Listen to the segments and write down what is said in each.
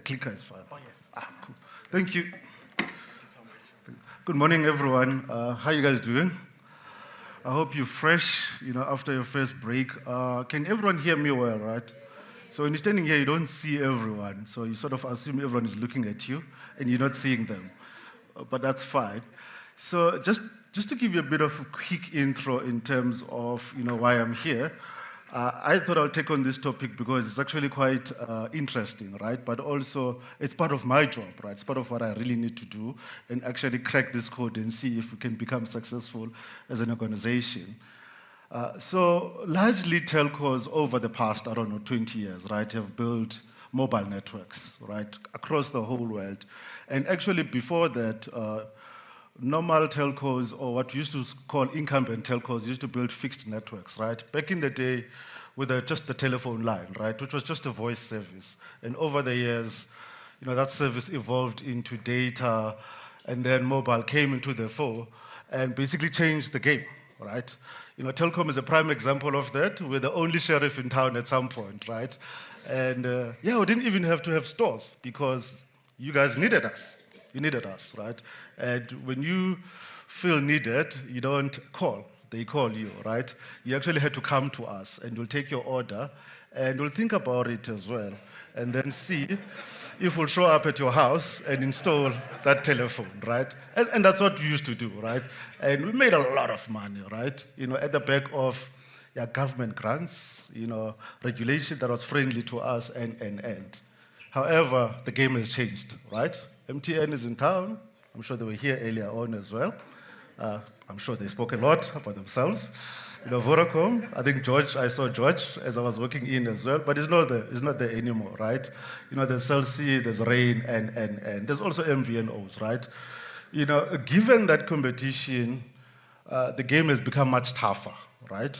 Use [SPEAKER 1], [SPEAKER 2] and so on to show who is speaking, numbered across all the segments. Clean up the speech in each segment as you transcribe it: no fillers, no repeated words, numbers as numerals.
[SPEAKER 1] clicker is fine. Oh, yes. Cool. Thank you. Good morning, everyone. How you guys doing? I hope you're fresh, after your first break. Can everyone hear me well, right? So when you're standing here, you don't see everyone. So you sort of assume everyone is looking at you, and you're not seeing them. But that's fine. So just to give you a bit of a quick intro in terms of, why I'm here, I thought I'll take on this topic because it's actually quite interesting, right? But also, it's part of my job, right? It's part of what I really need to do and actually crack this code and see if we can become successful as an organization. So largely telcos over the past, 20 years, right, have built mobile networks, right, across the whole world. And actually before that, normal telcos, or what we used to call incumbent telcos, used to build fixed networks, right? Back in the day, with just the telephone line, right, which was just a voice service. And over the years, that service evolved into data, and then mobile came into the fore and basically changed the game, right? Telkom is a prime example of that. We're the only sheriff in town at some point, right? And we didn't even have to have stores because you guys needed us. You needed us, right? And when you feel needed, you don't call. They call you, right? You actually had to come to us, and we'll take your order, and we'll think about it as well, and then see if we'll show up at your house and install that telephone, right? And that's what we used to do, right? And we made a lot of money, right? At the back of government grants, regulation that was friendly to us, and. However, the game has changed, right? MTN is in town. I'm sure they were here earlier on as well. I'm sure they spoke a lot about themselves. Vodacom, I think I saw George as I was walking in as well, but it's not there anymore, right? There's Cell C, there's Rain, and there's also MVNOs, right? Given that competition, the game has become much tougher, right?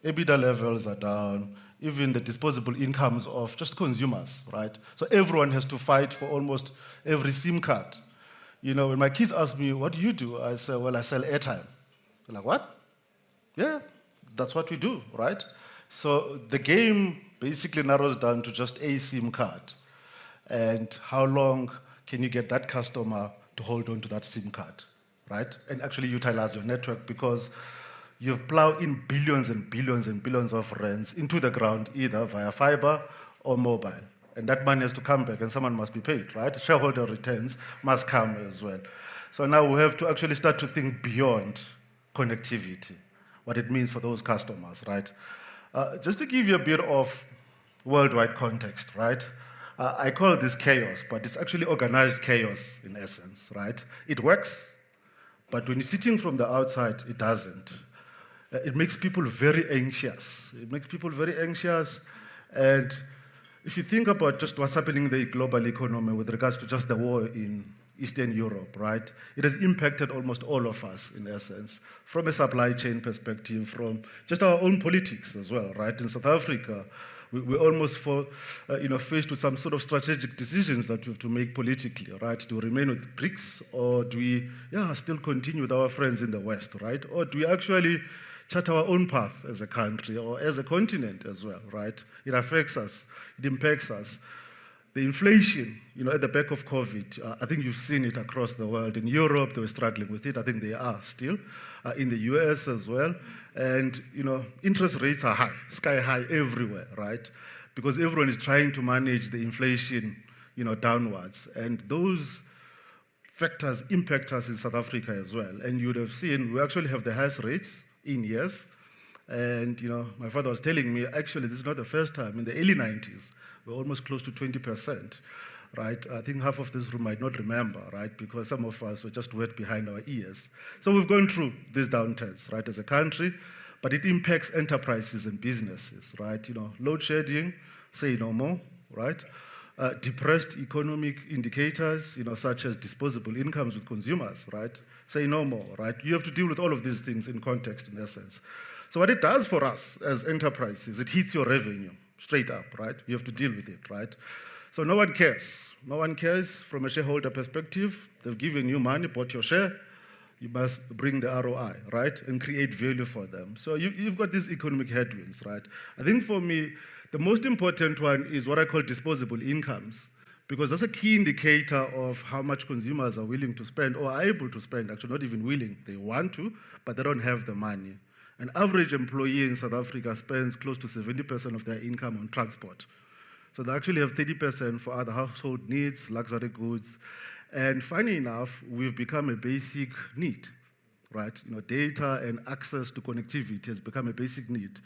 [SPEAKER 1] EBITDA levels are down, even the disposable incomes of just consumers, right? So everyone has to fight for almost every SIM card. When my kids ask me, what do you do? I say, well, I sell airtime. They're like, what? Yeah, that's what we do, right? So the game basically narrows down to just a SIM card. And how long can you get that customer to hold on to that SIM card, right? And actually utilize your network, because you've plowed in billions and billions and billions of rands into the ground, either via fiber or mobile. And that money has to come back, and someone must be paid, right? Shareholder returns must come as well. So now we have to actually start to think beyond connectivity, what it means for those customers, right? Just to give you a bit of worldwide context, right? I call this chaos, but it's actually organized chaos in essence, right? It works, but when you're sitting from the outside, it doesn't. It makes people very anxious. And if you think about just what's happening in the global economy with regards to just the war in Eastern Europe, right? It has impacted almost all of us, in essence, from a supply chain perspective, from just our own politics as well, right? In South Africa, we're almost faced with some sort of strategic decisions that we have to make politically, right? Do we remain with BRICS, or do we still continue with our friends in the West, right? Or do we actually chart our own path as a country or as a continent as well, right? It affects us, it impacts us. The inflation, at the back of COVID, I think you've seen it across the world. In Europe, they were struggling with it. I think they are still. In the US as well. And, interest rates are high, sky high everywhere, right? Because everyone is trying to manage the inflation, downwards. And those factors impact us in South Africa as well. And you would have seen, we actually have the highest rates in years. And, my father was telling me, actually, this is not the first time. In the early 90s, we're almost close to 20%, right? I think half of this room might not remember, right? Because some of us were just wet behind our ears. So we've gone through these downturns, right, as a country, but it impacts enterprises and businesses, right? Load shedding, say no more, right? Depressed economic indicators, such as disposable incomes with consumers, right? Say no more, right? You have to deal with all of these things in context, in essence. So what it does for us as enterprises, it hits your revenue straight up, right? You have to deal with it, right? So no one cares. No one cares from a shareholder perspective. They've given you money, bought your share. You must bring the ROI, right? And create value for them. So you've got these economic headwinds, right? I think for me, the most important one is what I call disposable incomes, because that's a key indicator of how much consumers are willing to spend or are able to spend, actually not even willing. They want to, but they don't have the money. An average employee in South Africa spends close to 70% of their income on transport. So they actually have 30% for other household needs, luxury goods. And funny enough, we've become a basic need, right? Data and access to connectivity has become a basic need.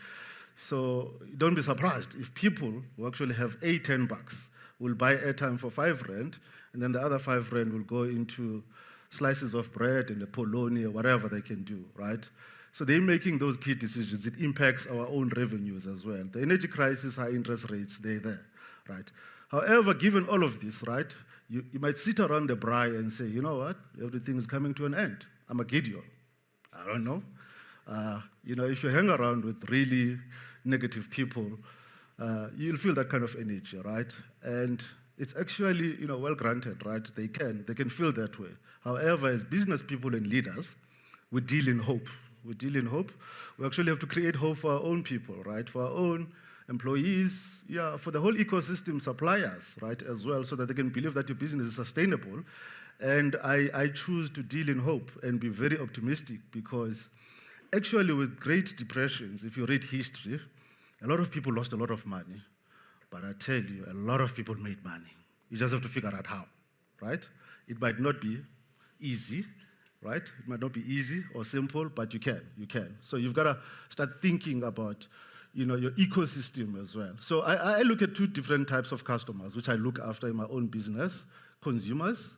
[SPEAKER 1] So don't be surprised if people who actually have $10 will buy airtime for R5, and then the other R5 will go into slices of bread and a polony or whatever they can do, right? So they're making those key decisions. It impacts our own revenues as well. The energy crisis, high interest rates, they're there, right? However, given all of this, right, you might sit around the braai and say, you know what, everything is coming to an end. I'm a Gideon. I don't know. If you hang around with really negative people, you'll feel that kind of energy, right? And it's actually, well granted, right? They can feel that way. However, as business people and leaders, we deal in hope. We deal in hope. We actually have to create hope for our own people, right? For our own employees, for the whole ecosystem, suppliers, right, as well, so that they can believe that your business is sustainable. And I choose to deal in hope and be very optimistic because actually with great depressions, if you read history, a lot of people lost a lot of money. But I tell you, a lot of people made money. You just have to figure out how, right? It might not be easy, right? It might not be easy or simple, but you can. So you've got to start thinking about, your ecosystem as well. So I look at two different types of customers, which I look after in my own business, consumers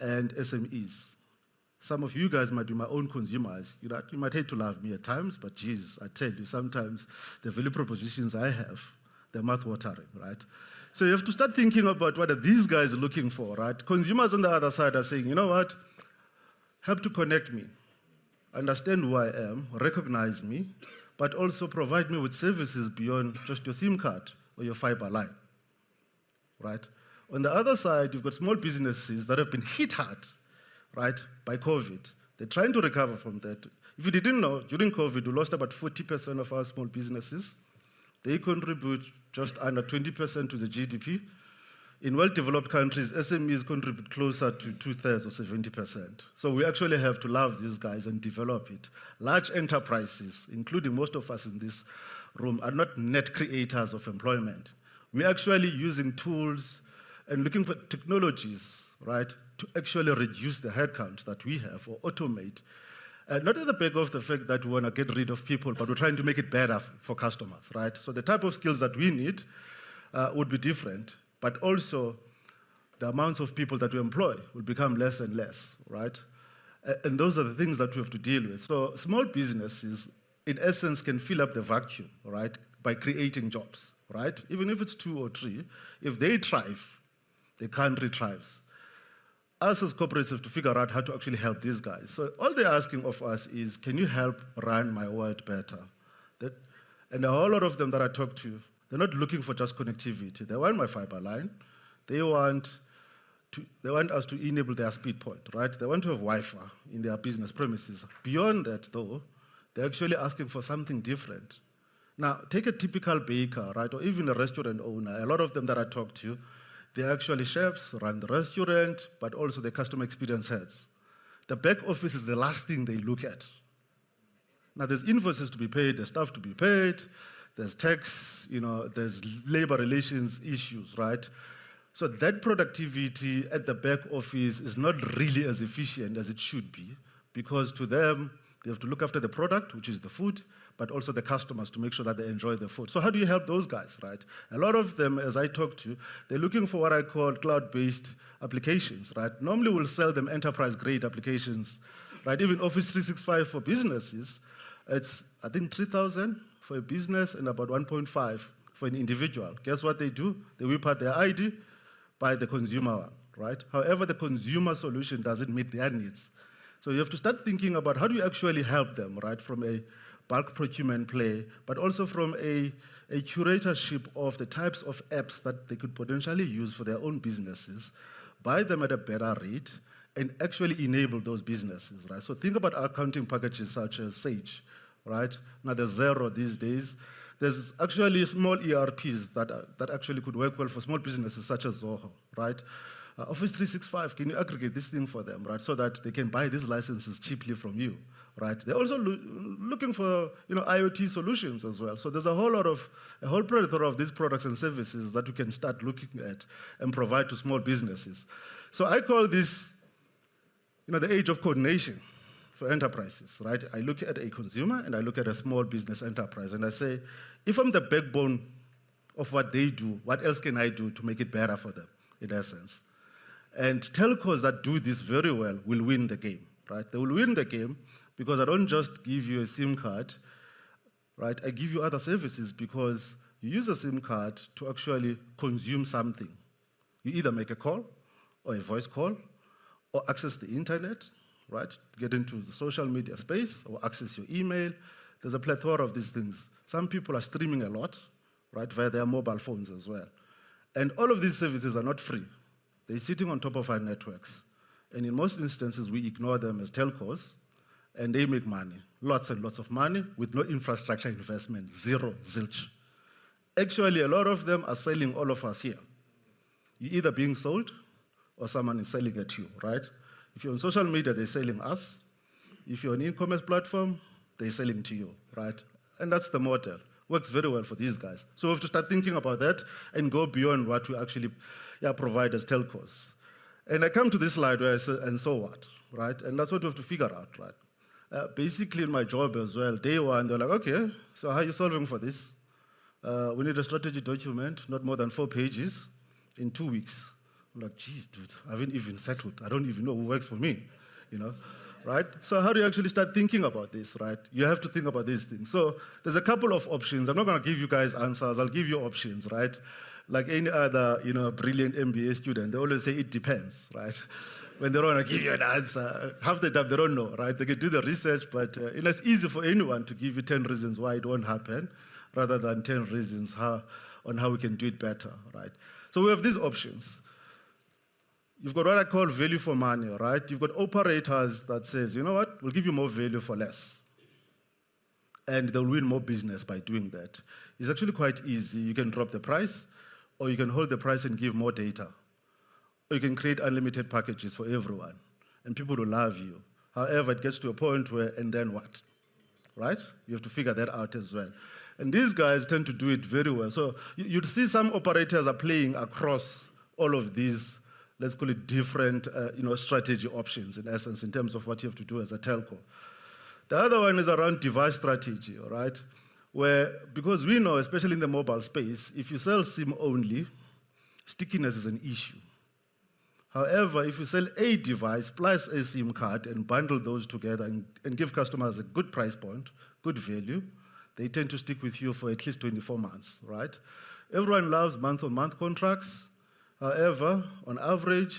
[SPEAKER 1] and SMEs. Some of you guys might be my own consumers. You might hate to love me at times, but geez, I tell you, sometimes the value propositions I have, they're mouth-watering, right? So you have to start thinking about what are these guys looking for, right? Consumers on the other side are saying, you know what, help to connect me, understand who I am, recognize me, but also provide me with services beyond just your SIM card or your fiber line, right? On the other side, you've got small businesses that have been hit hard, right, by COVID. They're trying to recover from that. If you didn't know, during COVID, we lost about 40% of our small businesses. They contribute just under 20% to the GDP. In well-developed countries, SMEs contribute closer to 2/3 or 70%. So we actually have to love these guys and develop it. Large enterprises, including most of us in this room, are not net creators of employment. We're actually using tools and looking for technologies, right, to actually reduce the headcount that we have or automate. Not at the back of the fact that we want to get rid of people, but we're trying to make it better for customers, right? So the type of skills that we need would be different, but also the amounts of people that we employ will become less and less, right? And those are the things that we have to deal with. So small businesses, in essence, can fill up the vacuum, right, by creating jobs, right? Even if it's 2 or 3, if they thrive, the country thrives. Us as corporates have to figure out how to actually help these guys. So all they're asking of us is, can you help run my world better? And a whole lot of them that I talk to, they're not looking for just connectivity. They want my fiber line. They want us to enable their speed point, right? They want to have Wi-Fi in their business premises. Beyond that, though, they're actually asking for something different. Now, take a typical baker, right, or even a restaurant owner. A lot of them that I talk to, they're actually chefs, run the restaurant, but also the customer experience heads. The back office is the last thing they look at. Now, there's invoices to be paid, there's staff to be paid, there's tax, there's labor relations issues, right? So that productivity at the back office is not really as efficient as it should be, because to them, they have to look after the product, which is the food, but also the customers to make sure that they enjoy the food. So how do you help those guys, right? A lot of them, as I talk to, they're looking for what I call cloud-based applications, right? Normally we'll sell them enterprise-grade applications, right? Even Office 365 for businesses, it's, I think, 3,000 for a business and about 1.5 for an individual. Guess what they do? They whip out their ID, buy the consumer one, right? However, the consumer solution doesn't meet their needs. So you have to start thinking about how do you actually help them, right, from a bulk procurement play, but also from a curatorship of the types of apps that they could potentially use for their own businesses, buy them at a better rate, and actually enable those businesses, right? So think about accounting packages such as Sage, right? Now there's Xero these days. there's actually small ERPs that actually could work well for small businesses such as Zoho, right? Office 365, can you aggregate this thing for them, right? So that they can buy these licenses cheaply from you, right? They're also looking for, IoT solutions as well. So there's a whole plethora of these products and services that you can start looking at and provide to small businesses. So I call this, the age of coordination for enterprises, right? I look at a consumer and I look at a small business enterprise and I say, if I'm the backbone of what they do, what else can I do to make it better for them, in essence? And telcos that do this very well will win the game, right? They will win the game because I don't just give you a SIM card, right? I give you other services because you use a SIM card to actually consume something. You either make a call or a voice call or access the internet, right? Get into the social media space or access your email. There's a plethora of these things. Some people are streaming a lot, right, via their mobile phones as well. And all of these services are not free. They're sitting on top of our networks. And in most instances, we ignore them as telcos, and they make money, lots and lots of money, with no infrastructure investment, zero, zilch. Actually, a lot of them are selling all of us here. You're either being sold, or someone is selling at you, right? If you're on social media, they're selling us. If you're on an e-commerce platform, they're selling to you, right? And that's the model. Works very well for these guys. So we have to start thinking about that and go beyond what we actually provide as telcos. And I come to this slide where I say, and so what, right? And that's what we have to figure out, right? Basically, in my job as well, day one, they're like, okay, so how are you solving for this? We need a strategy document, not more than 4 pages, in 2 weeks. I'm like, geez, dude, I haven't even settled. I don't even know who works for me, right? So how do you actually start thinking about this, right? You have to think about these things. So there's a couple of options. I'm not going to give you guys answers. I'll give you options, right? Like any other, brilliant MBA student, they always say it depends, right? When they don't want to give you an answer, half the time they don't know, right? They can do the research, but it's easy for anyone to give you 10 reasons why it won't happen, rather than 10 reasons on how we can do it better, right? So we have these options. You've got what I call value for money, right? You've got operators that says, you know what, we'll give you more value for less. And they'll win more business by doing that. It's actually quite easy. You can drop the price, or you can hold the price and give more data. Or you can create unlimited packages for everyone, and people will love you. However, it gets to a point where, and then what? Right? You have to figure that out as well. And these guys tend to do it very well. So you'd see some operators are playing across all of these, let's call it different strategy options, in essence, in terms of what you have to do as a telco. The other one is around device strategy, all right? Where, because we know, especially in the mobile space, if you sell SIM only, stickiness is an issue. However, if you sell a device plus a SIM card and bundle those together and give customers a good price point, good value, they tend to stick with you for at least 24 months, right? Everyone loves month-on-month contracts. However, on average,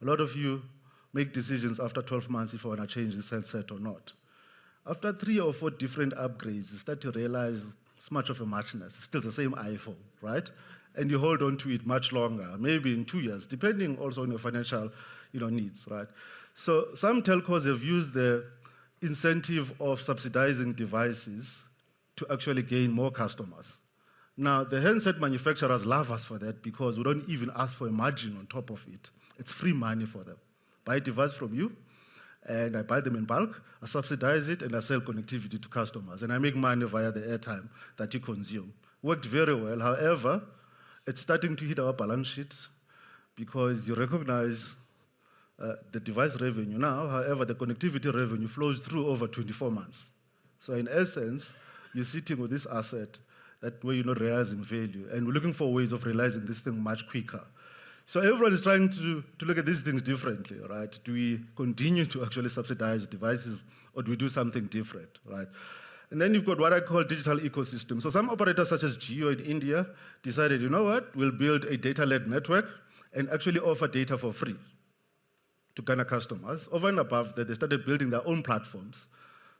[SPEAKER 1] a lot of you make decisions after 12 months if you want to change this handset or not. After 3 or 4 different upgrades, you start to realize it's much of a muchness. It's still the same iPhone, right? And you hold on to it much longer, maybe in 2 years, depending also on your financial needs, right? So some telcos have used the incentive of subsidizing devices to actually gain more customers. Now, the handset manufacturers love us for that because we don't even ask for a margin on top of it. It's free money for them. Buy a device from you, and I buy them in bulk, I subsidize it, and I sell connectivity to customers. And I make money via the airtime that you consume. Worked very well. However, it's starting to hit our balance sheet because you recognize the device revenue now. However, the connectivity revenue flows through over 24 months. So in essence, you're sitting with this asset that where you're not realizing value. And we're looking for ways of realizing this thing much quicker. So everyone is trying to look at these things differently, right? Do we continue to actually subsidize devices, or do we do something different, right? And then you've got what I call digital ecosystem. So some operators such as Jio in India decided, you know what, we'll build a data-led network and actually offer data for free to Ghana customers. Over and above that, they started building their own platforms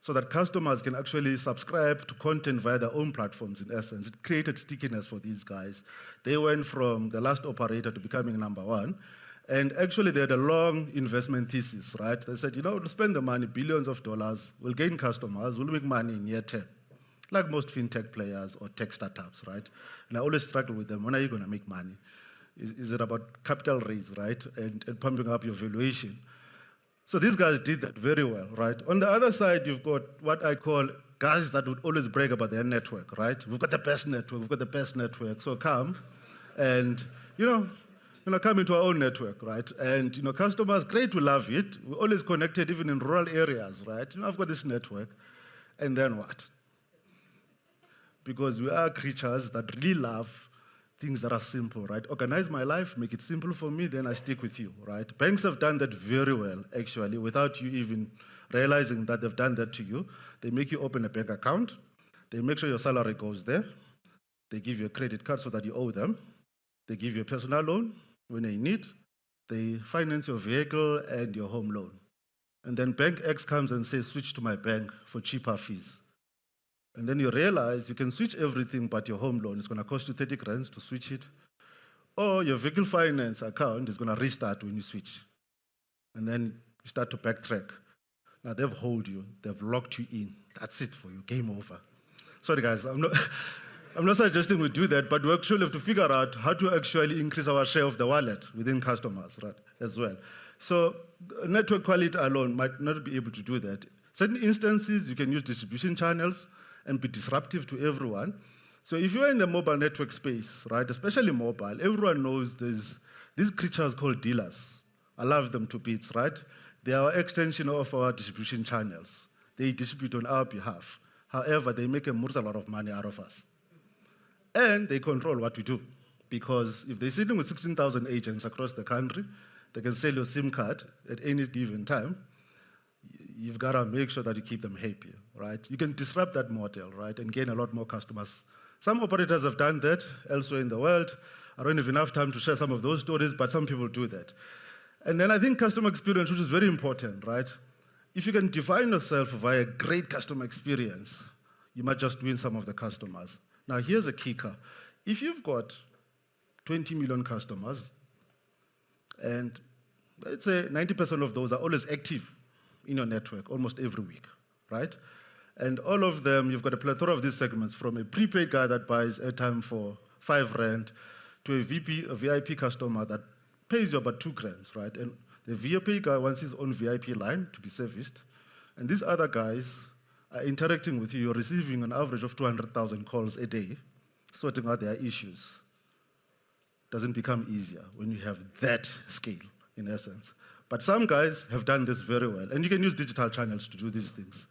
[SPEAKER 1] so that customers can actually subscribe to content via their own platforms, in essence. It created stickiness for these guys. They went from the last operator to becoming number one. And actually, they had a long investment thesis, right? They said, we'll spend the money, billions of dollars, we'll gain customers, we'll make money in year 10. like most fintech players or tech startups, right? And I always struggle with them. When are you going to make money? Is it about capital raise, right? And pumping up your valuation. So these guys did that very well, right? On the other side, you've got what I call guys that would always brag about their network, right? We've got the best network, we've got the best network. So come and, come into our own network, right? And, customers, great, we love it. We're always connected, even in rural areas, right? I've got this network. And then what? Because we are creatures that really love things that are simple, right? Organize my life, make it simple for me, then I stick with you, right? Banks have done that very well, actually, without you even realizing that they've done that to you. They make you open a bank account. They make sure your salary goes there. They give you a credit card so that you owe them. They give you a personal loan when they need. They finance your vehicle and your home loan. And then Bank X comes and says, switch to my bank for cheaper fees. And then you realize you can switch everything but your home loan. It's going to cost you 30 grand to switch it. Or your vehicle finance account is going to restart when you switch. And then you start to backtrack. Now they've held you. They've locked you in. That's it for you. Game over. Sorry, guys. I'm not suggesting we do that, but we actually have to figure out how to actually increase our share of the wallet within customers, right, as well. So network quality alone might not be able to do that. Certain instances, you can use distribution channels and be disruptive to everyone. So if you're in the mobile network space, right, especially mobile, everyone knows there's these creatures called dealers. I love them to bits, right? They are an extension of our distribution channels. They distribute on our behalf. However, they make a lot of money out of us. And they control what we do. Because if they're sitting with 16,000 agents across the country, they can sell your SIM card at any given time. You've got to make sure that you keep them happy, right? You can disrupt that model, right, and gain a lot more customers. Some operators have done that elsewhere in the world. I don't have enough time to share some of those stories, but some people do that. And then I think customer experience, which is very important, right? If you can define yourself via great customer experience, you might just win some of the customers. Now, here's a kicker. If you've got 20 million customers, and let's say 90% of those are always active in your network almost every week, right? And all of them, you've got a plethora of these segments, from a prepaid guy that buys airtime for 5 rand to a VIP customer that pays you about 2 grand, right? And the VIP guy wants his own VIP line to be serviced. And these other guys are interacting with you. You're receiving an average of 200,000 calls a day, sorting out their issues. Doesn't become easier when you have that scale, in essence. But some guys have done this very well, and you can use digital channels to do these things.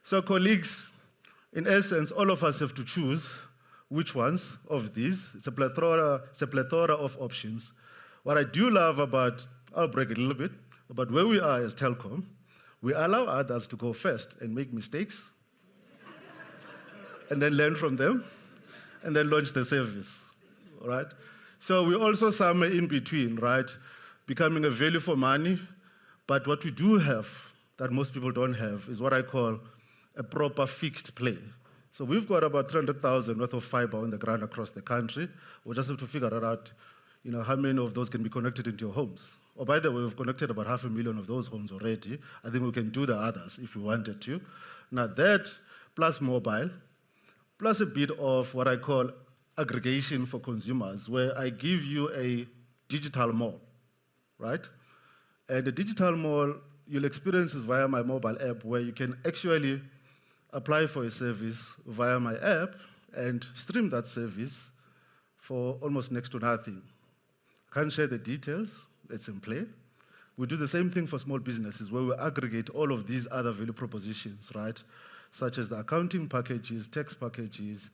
[SPEAKER 1] So colleagues, in essence, all of us have to choose which ones of these. It's a plethora of options. What I do love about, I'll break it a little bit, about where we are as Telkom, we allow others to go first and make mistakes, and then learn from them, and then launch the service, right? So we also somewhere in between, right? Becoming a value for money, but what we do have that most people don't have is what I call a proper fixed play. So we've got about 300,000 worth of fiber on the ground across the country. We just have to figure out, how many of those can be connected into your homes. Oh, by the way, we've connected about 500,000 of those homes already. I think we can do the others if we wanted to. Now that, plus mobile, plus a bit of what I call aggregation for consumers, where I give you a digital mall, right? And the digital mall, you'll experience this via my mobile app, where you can actually apply for a service via my app and stream that service for almost next to nothing. I can't share the details, it's in play. We do the same thing for small businesses, where we aggregate all of these other value propositions, right? Such as the accounting packages, tax packages,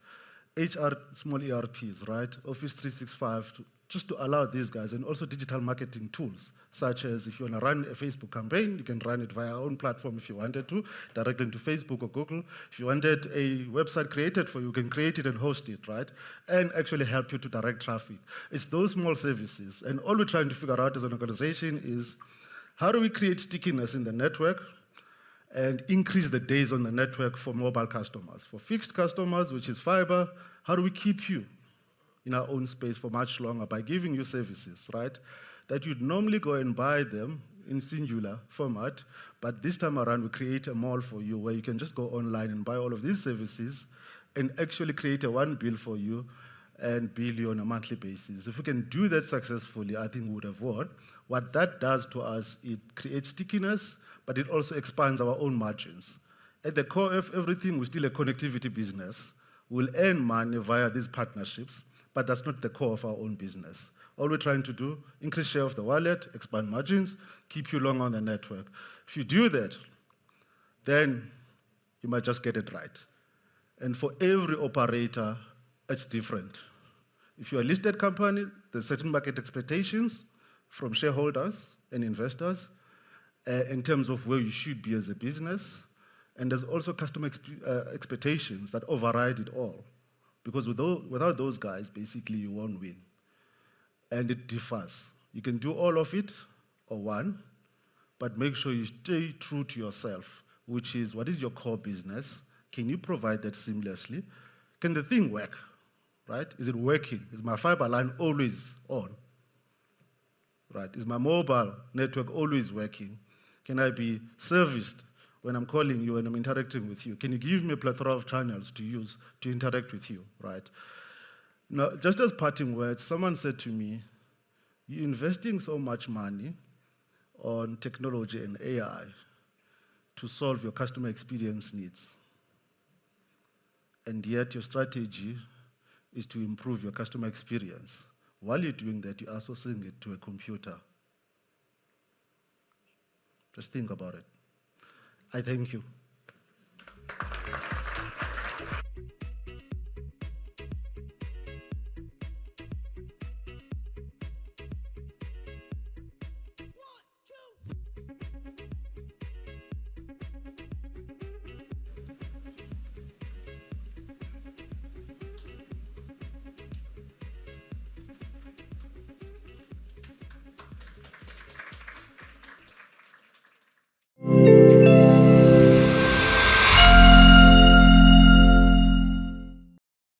[SPEAKER 1] HR, small ERPs, right? Office 365, just to allow these guys, and also digital marketing tools, such as if you want to run a Facebook campaign, you can run it via our own platform if you wanted to, directly into Facebook or Google. If you wanted a website created for you, you can create it and host it, right? And actually help you to direct traffic. It's those small services. And all we're trying to figure out as an organization is, how do we create stickiness in the network and increase the days on the network for mobile customers? For fixed customers, which is fiber, how do we keep you in our own space for much longer by giving you services, right, that you'd normally go and buy them in singular format, but this time around we create a mall for you where you can just go online and buy all of these services and actually create a one bill for you and bill you on a monthly basis. If we can do that successfully, I think we would have won. What that does to us, it creates stickiness, but it also expands our own margins. At the core of everything, we're still a connectivity business. We'll earn money via these partnerships, but that's not the core of our own business. All we're trying to do, increase share of the wallet, expand margins, keep you long on the network. If you do that, then you might just get it right. And for every operator, it's different. If you're a listed company, there's certain market expectations from shareholders and investors in terms of where you should be as a business. And there's also customer expectations that override it all. Because without those guys, basically, you won't win. And it differs. You can do all of it, or one, but make sure you stay true to yourself, which is, what is your core business? Can you provide that seamlessly? Can the thing work, right? Is it working? Is my fiber line always on? Right? Is my mobile network always working? Can I be serviced when I'm calling you and I'm interacting with you? Can you give me a plethora of channels to use to interact with you, right? Now, just as parting words, someone said to me, you're investing so much money on technology and AI to solve your customer experience needs. And yet your strategy is to improve your customer experience. While you're doing that, you're associating it to a computer. Just think about it. I thank you.